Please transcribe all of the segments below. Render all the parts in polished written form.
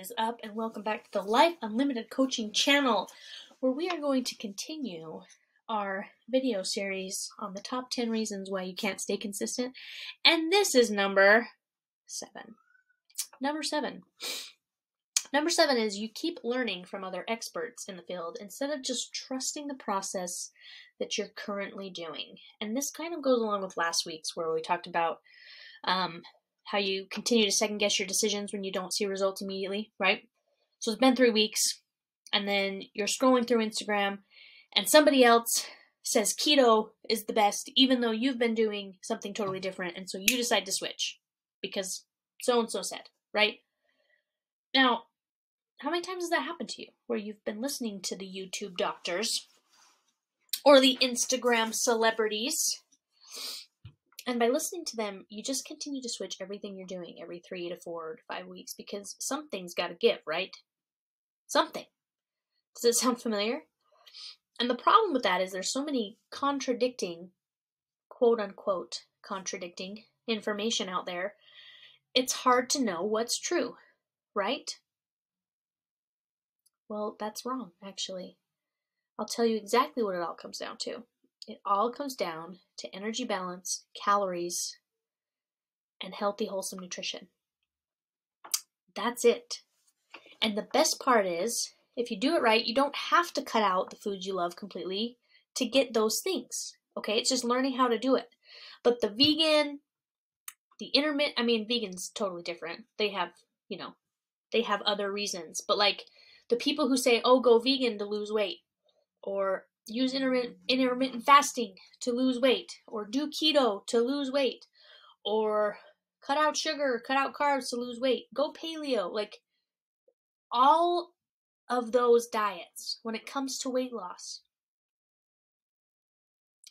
is up, and welcome back to the Life Unlimited Coaching channel, where we are going to continue our video series on the top 10 reasons why you can't stay consistent. And this is number 7. Number 7 is you keep learning from other experts in the field instead of just trusting the process that you're currently doing. And this kind of goes along with last week's, where we talked about how you continue to second guess your decisions when you don't see results immediately, right? So it's been 3 weeks, and then you're scrolling through Instagram, and somebody else says keto is the best, even though you've been doing something totally different, and so you decide to switch because so-and-so said, right? Now, how many times has that happened to you, where you've been listening to the YouTube doctors or the Instagram celebrities, and by listening to them, you just continue to switch everything you're doing every 3 to 4 to 5 weeks because something's got to give, right? Something. Does it sound familiar? And the problem with that is there's so many contradicting, quote-unquote, contradicting information out there, it's hard to know what's true, right? Well, that's wrong, actually. I'll tell you exactly what it all comes down to. It all comes down to energy balance, calories, and healthy, wholesome nutrition. That's it. And the best part is, if you do it right, you don't have to cut out the foods you love completely to get those things. Okay? It's just learning how to do it. But the vegan, the intermittent, vegan's totally different. They have, they have other reasons. But like the people who say, oh, go vegan to lose weight, or use intermittent fasting to lose weight, or do keto to lose weight, or cut out sugar, cut out carbs to lose weight, go paleo. Like, all of those diets, when it comes to weight loss,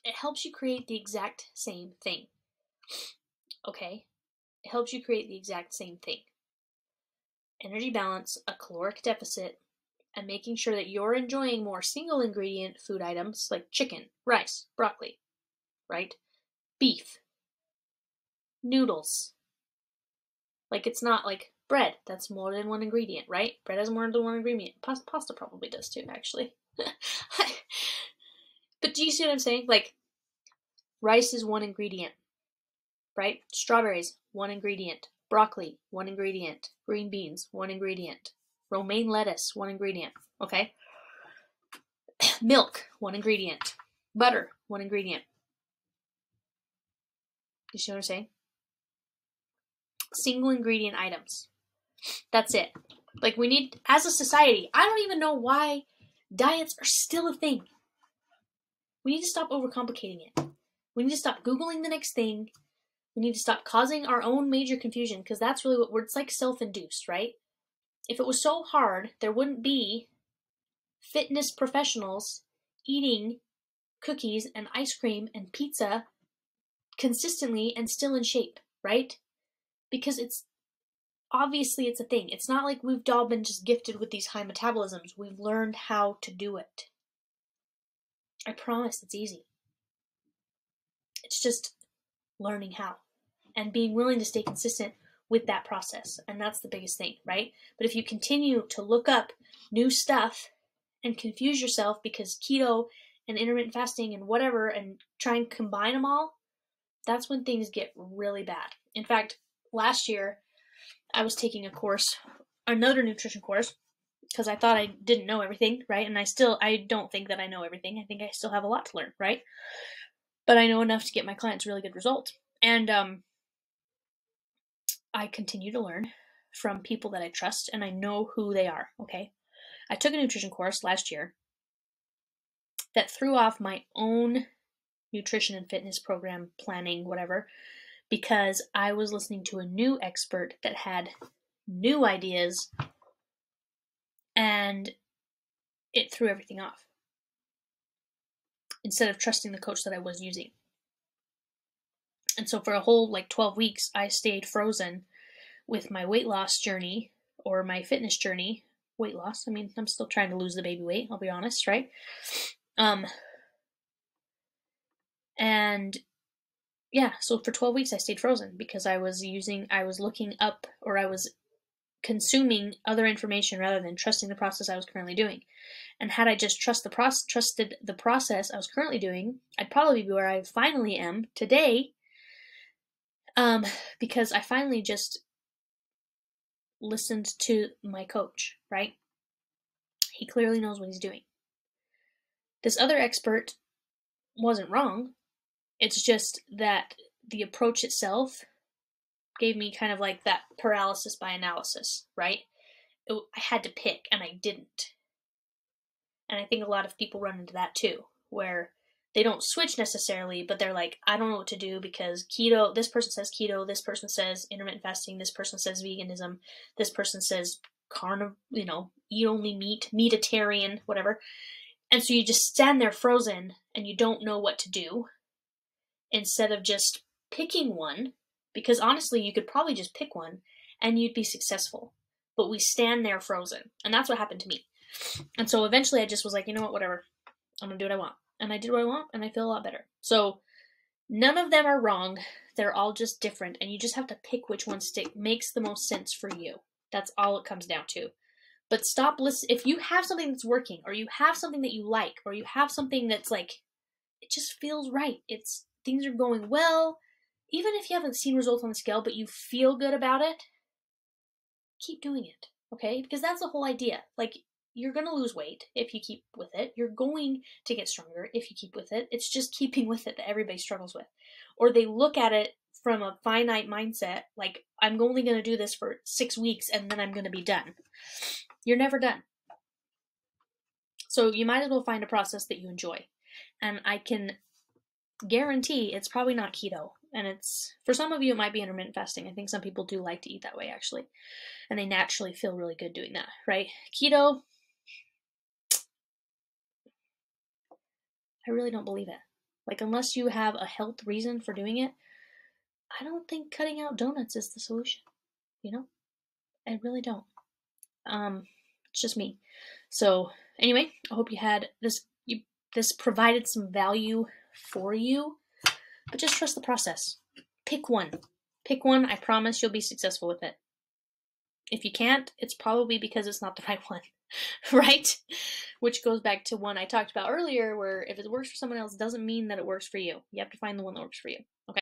it helps you create the exact same thing. Okay? It helps you create the exact same thing. Energy balance, a caloric deficit, and making sure that you're enjoying more single ingredient food items like chicken, rice, broccoli, right? Beef, noodles. Like, it's not like bread. That's more than one ingredient, right? Bread has more than one ingredient. Pasta probably does too, actually. But do you see what I'm saying? Like, rice is one ingredient, right? Strawberries, one ingredient. Broccoli, one ingredient. Green beans, one ingredient. Romaine lettuce, one ingredient. Okay? Milk, one ingredient. Butter, one ingredient. You see what I'm saying? Single ingredient items. That's it. Like, we need, as a society, I don't even know why diets are still a thing. We need to stop overcomplicating it. We need to stop Googling the next thing. We need to stop causing our own major confusion, because that's really what it's like, self-induced, right? If it was so hard, there wouldn't be fitness professionals eating cookies and ice cream and pizza consistently and still in shape, right? Because it's a thing. It's not like we've all been just gifted with these high metabolisms. We've learned how to do it. I promise it's easy. It's just learning how and being willing to stay consistent with that process. And that's the biggest thing, right? But if you continue to look up new stuff and confuse yourself because keto and intermittent fasting and whatever, and try and combine them all, that's when things get really bad. In fact, last year, I was taking a course, another nutrition course, because I thought I didn't know everything, right? And I don't think that I know everything. I think I still have a lot to learn, right? But I know enough to get my clients really good results. And I continue to learn from people that I trust, and I know who they are, okay? I took a nutrition course last year that threw off my own nutrition and fitness program planning, whatever, because I was listening to a new expert that had new ideas, and it threw everything off instead of trusting the coach that I was using. And so for a whole 12 weeks, I stayed frozen with my weight loss journey, or my fitness journey. Weight loss, I'm still trying to lose the baby weight, I'll be honest, right? And yeah, so for 12 weeks I stayed frozen because I was looking up, or I was consuming other information rather than trusting the process I was currently doing. And had I just trusted the process I was currently doing, I'd probably be where I finally am today, because I finally just listened to my coach, right? He clearly knows what he's doing. This other expert wasn't wrong. It's just that the approach itself gave me kind of like that paralysis by analysis, right? I had to pick, and I didn't. And I think a lot of people run into that too, where they don't switch necessarily, but they're like, I don't know what to do because keto, this person says keto, this person says intermittent fasting, this person says veganism, this person says eat only meat, meatitarian, whatever. And so you just stand there frozen and you don't know what to do instead of just picking one, because honestly, you could probably just pick one and you'd be successful. But we stand there frozen. And that's what happened to me. And so eventually I just was like, you know what, whatever. I'm going to do what I want. And I did what I want, and I feel a lot better. So none of them are wrong. They're all just different, and you just have to pick which one makes the most sense for you. That's all it comes down to. But stop listening. If you have something that's working, or you have something that you like, or you have something that's like, it just feels right. Things are going well. Even if you haven't seen results on the scale, but you feel good about it, keep doing it, okay? Because that's the whole idea. Like, you're going to lose weight if you keep with it. You're going to get stronger if you keep with it. It's just keeping with it that everybody struggles with. Or they look at it from a finite mindset, like, I'm only going to do this for 6 weeks and then I'm going to be done. You're never done. So you might as well find a process that you enjoy. And I can guarantee it's probably not keto. And for some of you, it might be intermittent fasting. I think some people do like to eat that way, actually. And they naturally feel really good doing that, right? Keto, I really don't believe it. Like, unless you have a health reason for doing it, I don't think cutting out donuts is the solution. I really don't. It's just me. So anyway, I hope you had this provided some value for you, but just trust the process. Pick one. I promise you'll be successful with it. If you can't, it's probably because it's not the right one, right? Which goes back to one I talked about earlier, where if it works for someone else, it doesn't mean that it works for you. You have to find the one that works for you. Okay?